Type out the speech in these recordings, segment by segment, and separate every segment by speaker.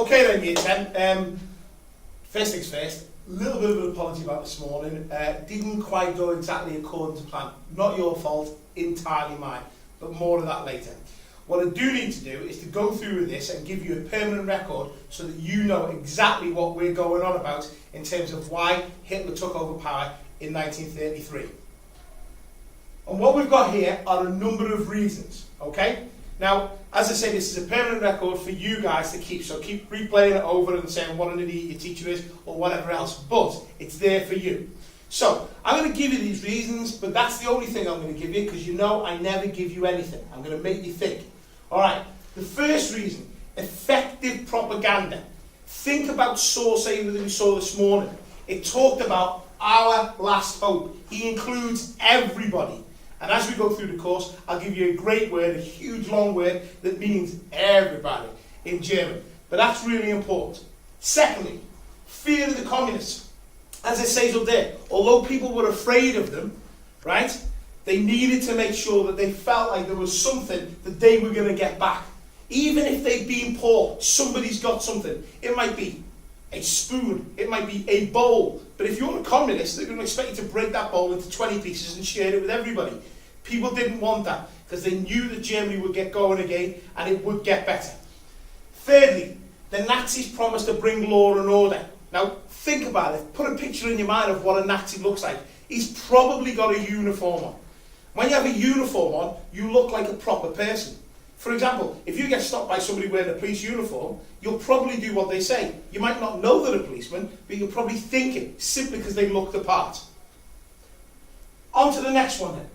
Speaker 1: Okay then, Year 10. First things first, a little bit of an apology about this morning. Didn't quite go exactly according to plan. Not your fault, entirely mine, but more of that later. What I do need to do is to go through with this and give you a permanent record so that you know exactly what we're going on about in terms of why Hitler took over power in 1933. And what we've got here are a number of reasons, okay? Now, as I say, this is a permanent record for you guys to keep, so keep replaying it over and saying what an idiot your teacher is or whatever else, but it's there for you. So, I'm going to give you these reasons, but that's the only thing I'm going to give you because you know I never give you anything. I'm going to make you think. Alright, the first reason, effective propaganda. Think about Source A that we saw this morning. It talked about our last hope. He includes everybody. And as we go through the course, I'll give you a great word, a huge long word that means everybody in German. But that's really important. Secondly, fear of the communists. As it says up there, although people were afraid of them, right, they needed to make sure that they felt like there was something that they were going to get back. Even if they've been poor, somebody's got something. It might be a spoon, it might be a bowl. But if you're a communist, they're going to expect you to break that bowl into 20 pieces and share it with everybody. People didn't want that because they knew that Germany would get going again and it would get better. Thirdly, the Nazis promised to bring law and order. Now, think about it. Put a picture in your mind of what a Nazi looks like. He's probably got a uniform on. When you have a uniform on, you look like a proper person. For example, if you get stopped by somebody wearing a police uniform, you'll probably do what they say. You might not know they're a policeman, but you'll probably think it, simply because they look the part. On to the next one then.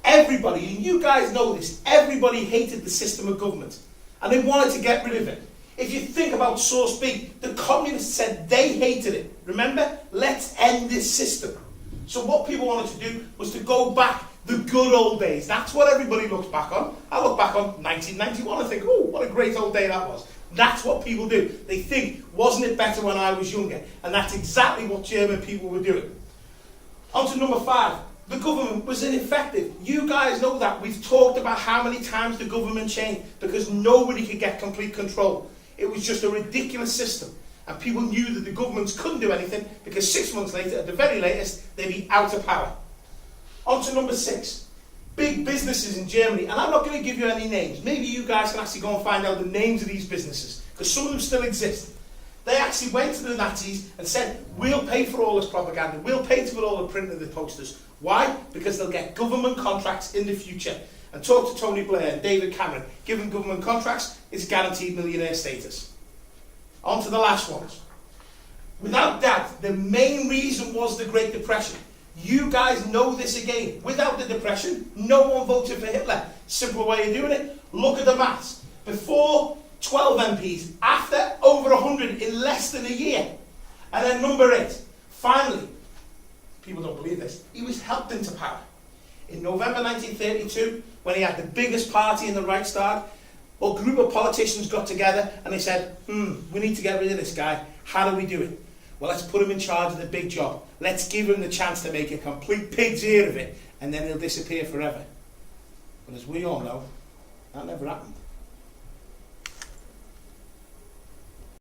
Speaker 1: Everybody, and you guys know this, everybody hated the system of government. And they wanted to get rid of it. If you think about Source B, the communists said they hated it. Remember? Let's end this system. So what people wanted to do was to go back the good old days. That's what everybody looks back on. I look back on 1991 and think, oh, what a great old day that was. That's what people do. They think, wasn't it better when I was younger? And that's exactly what German people were doing. On to number 5. The government was ineffective. You guys know that. We've talked about how many times the government changed because nobody could get complete control. It was just a ridiculous system. And people knew that the governments couldn't do anything because 6 months later, at the very latest, they'd be out of power. On to number 6. Big businesses in Germany. And I'm not going to give you any names. Maybe you guys can actually go and find out the names of these businesses because some of them still exist. They actually went to the Nazis and said, we'll pay for all this propaganda. We'll pay to put all the print of the posters. Why? Because they'll get government contracts in the future. And talk to Tony Blair and David Cameron. Give them government contracts, it's guaranteed millionaire status. On to the last ones. Without doubt, the main reason was the Great Depression. You guys know this again. Without the Depression, no one voted for Hitler. Simple way of doing it. Look at the maths. Before, 12 MPs. After, over 100 in less than a year. And then number 8. Finally, people don't believe this, he was helped into power. In November 1932, when he had the biggest party in the Reichstag, a group of politicians got together and they said, we need to get rid of this guy. How do we do it? Well, let's put him in charge of the big job. Let's give him the chance to make a complete pig's ear of it, and then he'll disappear forever. But as we all know, that never happened.